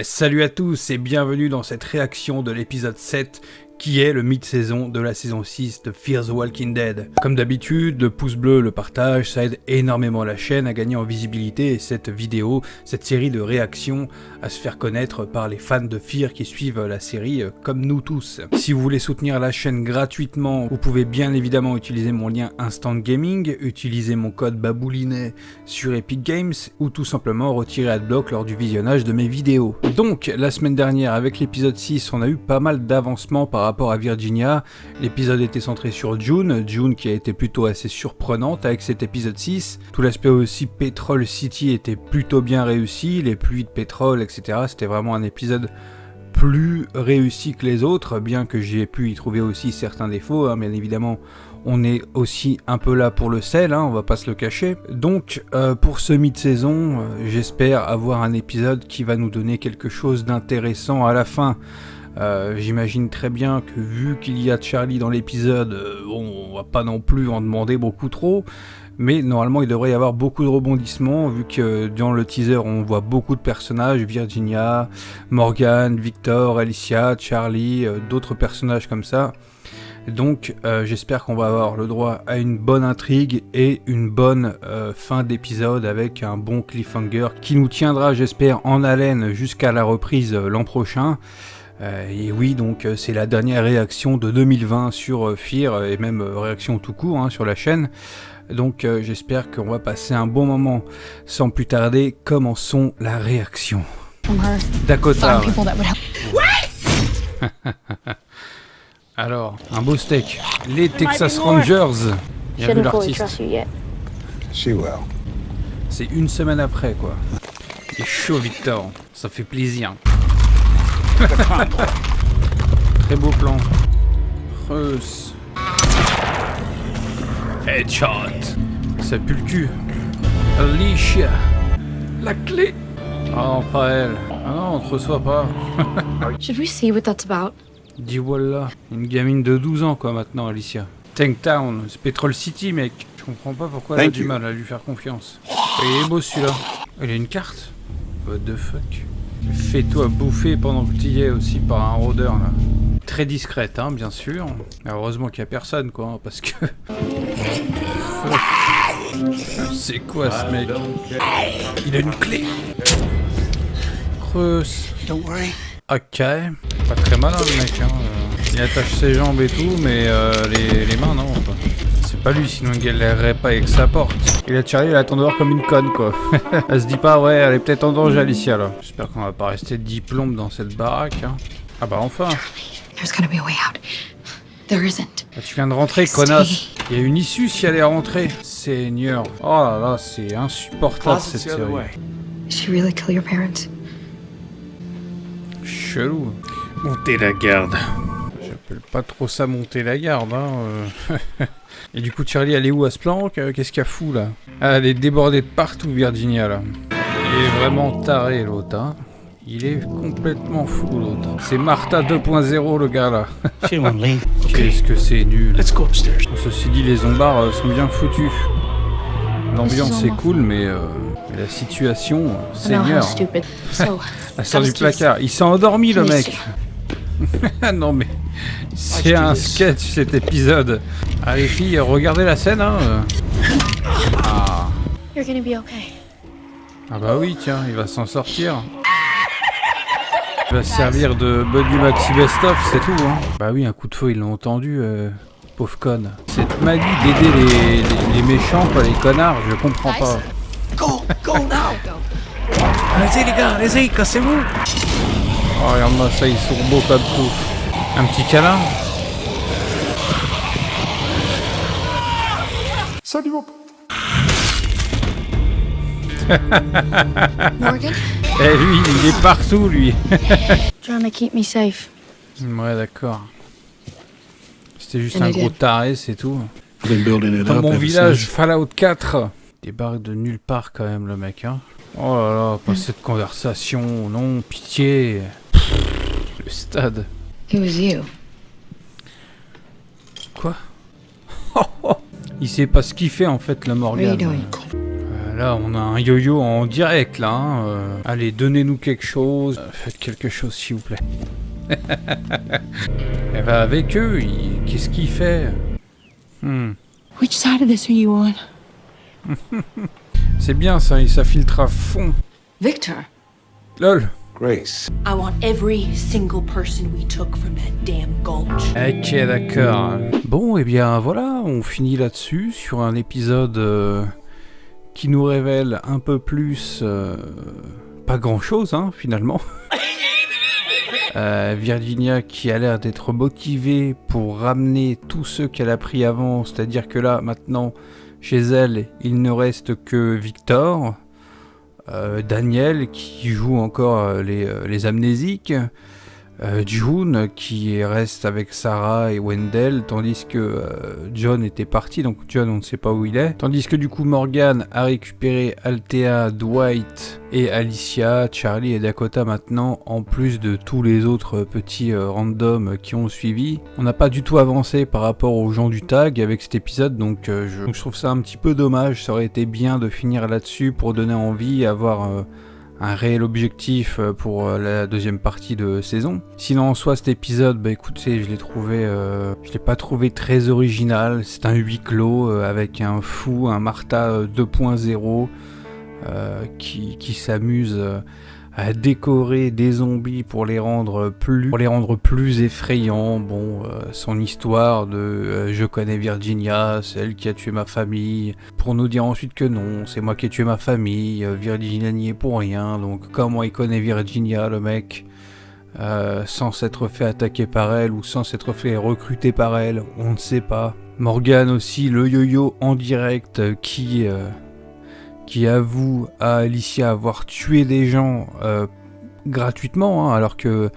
Salut à tous et bienvenue dans cette réaction de l'épisode 7 qui est le mid-saison de la saison 6 de Fear the Walking Dead. Comme d'habitude, le pouce bleu, le partage, ça aide énormément la chaîne à gagner en visibilité et cette vidéo, cette série de réactions à se faire connaître par les fans de Fear qui suivent la série comme nous tous. Si vous voulez soutenir la chaîne gratuitement, vous pouvez bien évidemment utiliser mon lien Instant Gaming, utiliser mon code Baboulinet sur Epic Games ou tout simplement retirer Adblock lors du visionnage de mes vidéos. Donc, la semaine dernière avec l'épisode 6, on a eu pas mal d'avancements par rapport à Virginia. L'épisode était centré sur June qui a été plutôt assez surprenante avec cet épisode 6. Tout l'aspect aussi Petrol City était plutôt bien réussi, les pluies de pétrole, etc. C'était vraiment un épisode plus réussi que les autres, bien que j'ai pu y trouver aussi certains défauts, hein, bien évidemment. On est aussi un peu là pour le sel, hein, on va pas se le cacher. Donc pour ce mi-saison, j'espère avoir un épisode qui va nous donner quelque chose d'intéressant à la fin. J'imagine très bien que vu qu'il y a Charlie dans l'épisode, on va pas non plus en demander beaucoup trop, mais normalement il devrait y avoir beaucoup de rebondissements vu que dans le teaser on voit beaucoup de personnages, Virginia, Morgan, Victor, Alicia, Charlie, d'autres personnages comme ça. Donc j'espère qu'on va avoir le droit à une bonne intrigue et une bonne fin d'épisode avec un bon cliffhanger qui nous tiendra, j'espère, en haleine jusqu'à la reprise l'an prochain. Et oui, donc c'est la dernière réaction de 2020 sur Fear, et même réaction tout court hein, sur la chaîne. Donc j'espère qu'on va passer un bon moment. Sans plus tarder, commençons la réaction. Dakota. Alors, un beau steak. Les Texas Rangers. Bien vu l'artiste. C'est une semaine après quoi. Il est chaud Victor, ça fait plaisir. Très beau plan. Reus. Headshot. Ça pue le cul. Alicia. La clé. Oh, pas elle. Ah non, on te reçoit pas. Should we see what that's about? Dis voilà. Une gamine de 12 ans quoi maintenant, Alicia. Tanktown, c'est Petrol City, mec. Je comprends pas pourquoi elle a du mal à lui faire confiance. Il est beau celui-là. Il a une carte. What the fuck? Fais-toi bouffer pendant que tu y es aussi par un rôdeur là. Très discrète hein, bien sûr. Heureusement qu'il y a personne quoi, hein, parce que... C'est quoi ce mec? Il a une clé. Creuse. Ok. Pas très malin le mec hein. Il attache ses jambes et tout, mais les mains non quoi. C'est pas lui, sinon il galérerait pas avec sa porte. Et la Charlie elle attend dehors comme une conne quoi. Elle se dit pas ouais elle est peut-être en danger Alicia là. J'espère qu'on va pas rester 10 plombes dans cette baraque hein. Ah bah enfin. Ah, tu viens de rentrer connasse. Il y a une issue si elle est rentrée. Seigneur. Oh là là c'est insupportable cette série. Chelou. Monter la garde. J'appelle pas trop ça monter la garde hein. Et du coup Charlie elle est où à ce plan? Qu'est-ce qu'il y a fou là? Ah, elle est débordée de partout Virginia là. Il est vraiment taré l'autre hein. Il est complètement fou l'autre. C'est Martha 2.0 le gars là. Qu'est-ce que c'est nul. Ceci dit les zombards sont bien foutus. L'ambiance est cool mais la situation, seigneur. Elle sort du placard. Il s'est endormi le mec. Non mais c'est un sketch cet épisode. Allez filles, regardez la scène hein. Ah. Ah bah oui tiens, il va s'en sortir. Il va se servir de Buddy Maxi Best of, c'est tout hein. Bah oui, un coup de feu ils l'ont entendu, pauvre conne. Cette manie d'aider les méchants quoi, les connards, je comprends pas. Allez les gars, allez-y, cassez-vous. Oh regarde-moi ça, ils sont beaux comme tout. Un petit câlin. Salut mon pote. Morgan? Eh lui, il est partout lui. Trying to keep me safe. Ouais d'accord. C'était juste un gros taré, c'est tout. Dans mon village, Fallout 4. Des barres de nulle part quand même le mec hein. Oh là là, pas cette conversation, non, pitié. Le stade. It was you. Quoi? Il sait pas ce qu'il fait en fait le Morgan. Là, on a un yo-yo en direct, là. Allez, donnez-nous quelque chose. Faites quelque chose, s'il vous plaît. Elle va avec eux. Qu'est-ce qu'il fait? Which side of this are you on? C'est bien, ça filtre à fond. Victor. Lol. Grace. I want every single person we took from that damn gulch. Ok, d'accord. Bon, et bien voilà, on finit là-dessus, sur un épisode qui nous révèle un peu plus... pas grand-chose, hein, finalement. Virginia qui a l'air d'être motivée pour ramener tous ceux qu'elle a pris avant, c'est-à-dire que là, maintenant, chez elle, il ne reste que Victor, Daniel qui joue encore les amnésiques, June qui reste avec Sarah et Wendell, tandis que John était parti, donc John on ne sait pas où il est, tandis que du coup Morgan a récupéré Althea, Dwight et Alicia, Charlie et Dakota maintenant, en plus de tous les autres petits randoms qui ont suivi. On n'a pas du tout avancé par rapport aux gens du tag avec cet épisode, donc je trouve ça un petit peu dommage. Ça aurait été bien de finir là-dessus pour donner envie, avoir un réel objectif pour la deuxième partie de saison. Sinon en soi cet épisode, bah écoutez, je l'ai pas trouvé très original. C'est un huis clos avec un fou, un Martha 2.0 qui s'amuse à décorer des zombies pour les rendre plus effrayants. Bon, son histoire de je connais Virginia, c'est elle qui a tué ma famille, pour nous dire ensuite que non, c'est moi qui ai tué ma famille, Virginia n'y est pour rien, donc comment il connaît Virginia le mec, sans s'être fait attaquer par elle ou sans s'être fait recruter par elle, on ne sait pas. Morgan aussi, le yo-yo en direct qui avoue à Alicia avoir tué des gens gratuitement, hein, alors que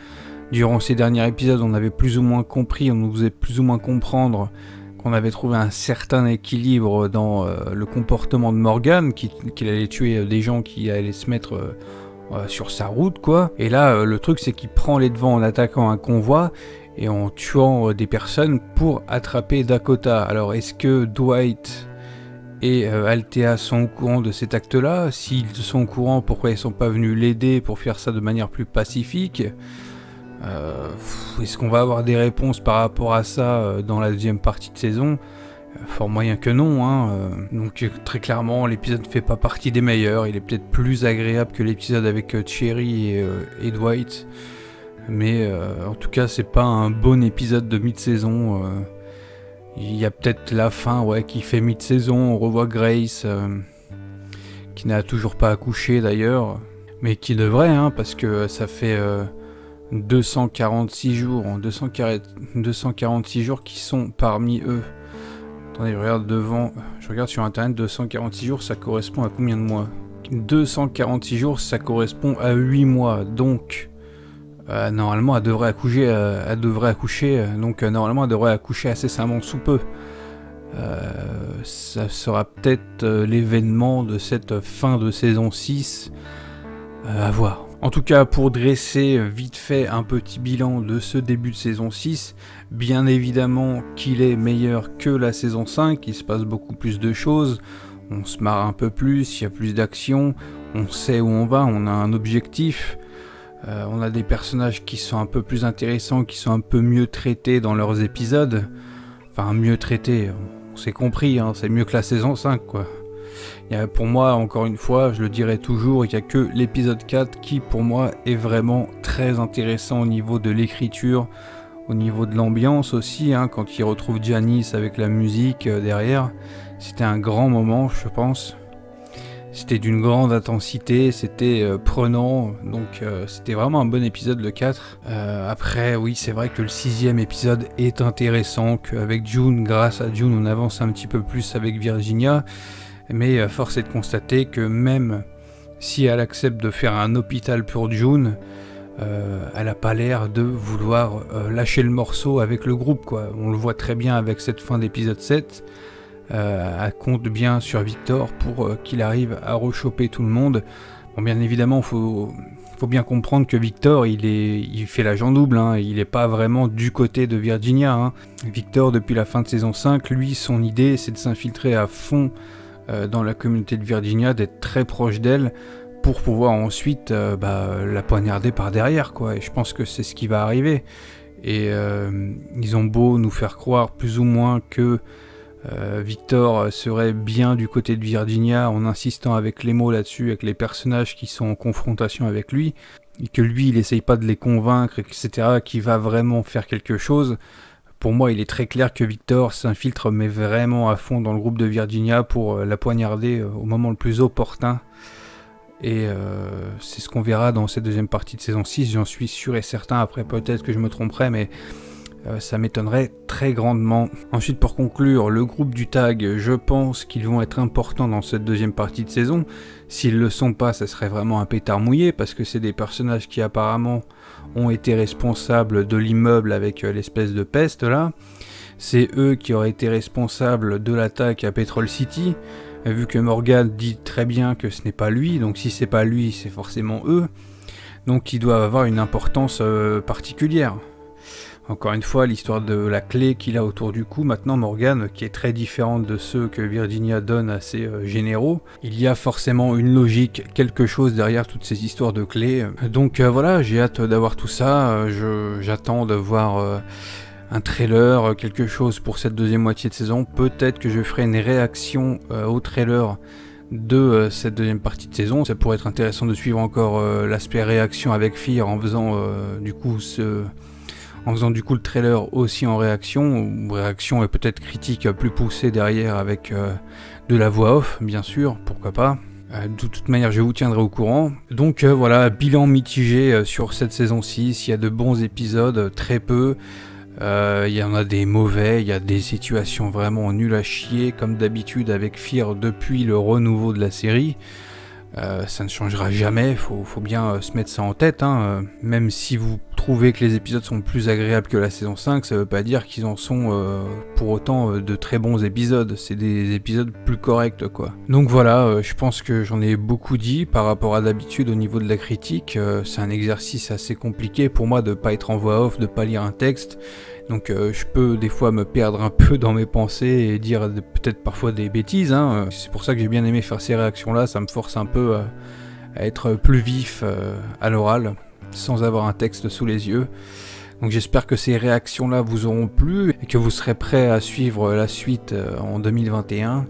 durant ces derniers épisodes on avait plus ou moins compris, on nous faisait plus ou moins comprendre qu'on avait trouvé un certain équilibre dans le comportement de Morgan, qu'il allait tuer des gens qui allaient se mettre sur sa route, quoi. Et là le truc c'est qu'il prend les devants en attaquant un convoi et en tuant des personnes pour attraper Dakota. Alors est-ce que Dwight et Althea sont au courant de cet acte-là? S'ils sont au courant, pourquoi ils sont pas venus l'aider pour faire ça de manière plus pacifique? Est-ce qu'on va avoir des réponses par rapport à ça dans la deuxième partie de saison? Fort moyen que non, hein. Donc très clairement, l'épisode ne fait pas partie des meilleurs. Il est peut-être plus agréable que l'épisode avec Cherry et Dwight. Mais en tout cas, c'est pas un bon épisode de mi-saison. Il y a peut-être la fin qui fait mi-saison, on revoit Grace, qui n'a toujours pas accouché d'ailleurs, mais qui devrait, hein, parce que ça fait 246 jours, 246 jours qui sont parmi eux. Attendez, je regarde sur internet, 246 jours, ça correspond à combien de mois? 246 jours, ça correspond à 8 mois, donc... normalement elle devrait accoucher, donc normalement elle devrait accoucher incessamment sous peu. Ça sera peut-être l'événement de cette fin de saison 6, à voir. En tout cas, pour dresser vite fait un petit bilan de ce début de saison 6, bien évidemment qu'il est meilleur que la saison 5, il se passe beaucoup plus de choses, on se marre un peu plus, il y a plus d'action, on sait où on va, on a un objectif. On a des personnages qui sont un peu plus intéressants, qui sont un peu mieux traités dans leurs épisodes. Enfin, mieux traités, on s'est compris, hein, c'est mieux que la saison 5, quoi. Pour moi, encore une fois, je le dirai toujours, il n'y a que l'épisode 4 qui, pour moi, est vraiment très intéressant au niveau de l'écriture, au niveau de l'ambiance aussi, hein, quand il retrouve Janice avec la musique derrière. C'était un grand moment, je pense. C'était d'une grande intensité, c'était prenant, donc c'était vraiment un bon épisode le 4. Après, oui, c'est vrai que le 6e épisode est intéressant, qu'avec June, grâce à June, on avance un petit peu plus avec Virginia, mais force est de constater que même si elle accepte de faire un hôpital pour June, elle n'a pas l'air de vouloir lâcher le morceau avec le groupe, quoi. On le voit très bien avec cette fin d'épisode 7. Elle compte bien sur Victor pour qu'il arrive à rechoper tout le monde. Bon, bien évidemment, faut bien comprendre que Victor, il fait l'agent double, hein. Il n'est pas vraiment du côté de Virginia, hein. Victor, depuis la fin de saison 5, lui, son idée, c'est de s'infiltrer à fond dans la communauté de Virginia, d'être très proche d'elle pour pouvoir ensuite la poignarder par derrière, quoi. Et je pense que c'est ce qui va arriver. Et ils ont beau nous faire croire plus ou moins que Victor serait bien du côté de Virginia en insistant avec les mots là-dessus, avec les personnages qui sont en confrontation avec lui, et que lui il essaye pas de les convaincre, etc., qu'il va vraiment faire quelque chose. Pour moi, il est très clair que Victor s'infiltre mais vraiment à fond dans le groupe de Virginia pour la poignarder au moment le plus opportun. Et c'est ce qu'on verra dans cette deuxième partie de saison 6, j'en suis sûr et certain. Après, peut-être que je me tromperai, mais ça m'étonnerait très grandement. Ensuite, pour conclure, le groupe du tag, je pense qu'ils vont être importants dans cette deuxième partie de saison. S'ils le sont pas, ça serait vraiment un pétard mouillé, parce que c'est des personnages qui apparemment ont été responsables de l'immeuble avec l'espèce de peste là. C'est eux qui auraient été responsables de l'attaque à Petrol City, vu que Morgan dit très bien que ce n'est pas lui, donc si c'est pas lui, c'est forcément eux. Donc ils doivent avoir une importance particulière. Encore une fois, l'histoire de la clé qu'il a autour du cou, maintenant Morgan, qui est très différente de ceux que Virginia donne à ses généraux, il y a forcément une logique, quelque chose derrière toutes ces histoires de clés. Donc voilà, j'ai hâte d'avoir tout ça, j'attends de voir un trailer, quelque chose pour cette deuxième moitié de saison. Peut-être que je ferai une réaction au trailer de cette deuxième partie de saison. Ça pourrait être intéressant de suivre encore l'aspect réaction avec Fear en faisant du coup le trailer aussi en réaction et peut-être critique plus poussée derrière avec de la voix off, bien sûr, pourquoi pas. De toute manière, je vous tiendrai au courant. Donc voilà, bilan mitigé sur cette saison 6, il y a de bons épisodes, très peu. Il y en a des mauvais, il y a des situations vraiment nulles à chier, comme d'habitude avec Fear depuis le renouveau de la série. Ça ne changera jamais, faut bien se mettre ça en tête, hein. Même si vous trouvez que les épisodes sont plus agréables que la saison 5, ça veut pas dire qu'ils en sont pour autant de très bons épisodes, c'est des épisodes plus corrects, quoi. Donc voilà, je pense que j'en ai beaucoup dit par rapport à d'habitude au niveau de la critique. C'est un exercice assez compliqué pour moi de pas être en voix off, de pas lire un texte. Donc je peux des fois me perdre un peu dans mes pensées et dire peut-être parfois des bêtises, hein. C'est pour ça que j'ai bien aimé faire ces réactions-là, ça me force un peu à être plus vif à l'oral, sans avoir un texte sous les yeux. Donc j'espère que ces réactions-là vous auront plu et que vous serez prêts à suivre la suite en 2021.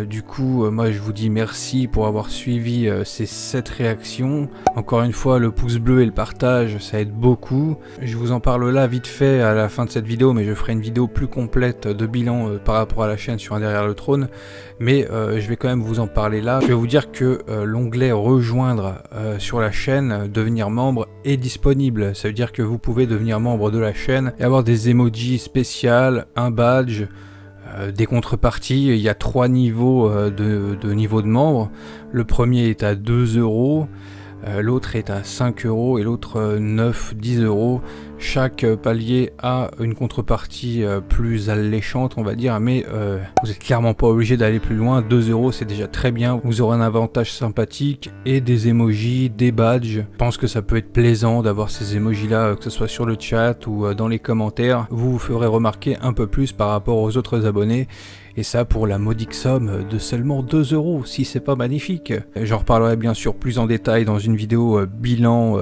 Du coup, moi je vous dis merci pour avoir suivi ces 7 réactions. Encore une fois, le pouce bleu et le partage, ça aide beaucoup. Je vous en parle là vite fait à la fin de cette vidéo, mais je ferai une vidéo plus complète de bilan par rapport à la chaîne sur un Derrière le Trône. Mais je vais quand même vous en parler là. Je vais vous dire que l'onglet rejoindre sur la chaîne, devenir membre, est disponible. Ça veut dire que vous pouvez devenir membre de la chaîne et avoir des emojis spéciales, un badge, des contreparties. Il y a 3 niveaux de niveau de membre. Le premier est à 2 €, l'autre est à 5 € et l'autre 10 €. Chaque palier a une contrepartie plus alléchante, on va dire, mais vous n'êtes clairement pas obligé d'aller plus loin. 2 € c'est déjà très bien, vous aurez un avantage sympathique et des emojis, des badges. Je pense que ça peut être plaisant d'avoir ces emojis là, que ce soit sur le chat ou dans les commentaires. Vous vous ferez remarquer un peu plus par rapport aux autres abonnés. Et ça pour la modique somme de seulement 2 €, si c'est pas magnifique. J'en reparlerai bien sûr plus en détail dans une vidéo bilan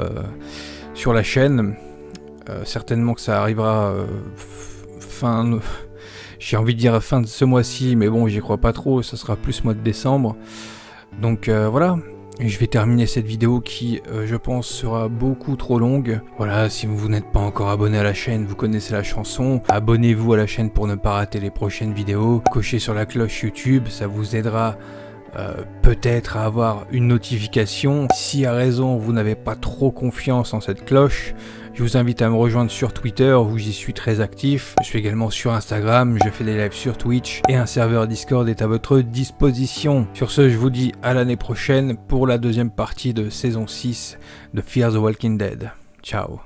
sur la chaîne. Certainement que ça arrivera j'ai envie de dire fin de ce mois-ci, mais bon, j'y crois pas trop, ça sera plus mois de décembre. Donc voilà. Et je vais terminer cette vidéo qui, je pense, sera beaucoup trop longue. Voilà, si vous n'êtes pas encore abonné à la chaîne, vous connaissez la chanson. Abonnez-vous à la chaîne pour ne pas rater les prochaines vidéos. Cochez sur la cloche YouTube, ça vous aidera peut-être à avoir une notification. Si à raison vous n'avez pas trop confiance en cette cloche, je vous invite à me rejoindre sur Twitter où j'y suis très actif. Je suis également sur Instagram, je fais des lives sur Twitch et un serveur Discord est à votre disposition. Sur ce, je vous dis à l'année prochaine pour la deuxième partie de saison 6 de Fear the Walking Dead. Ciao.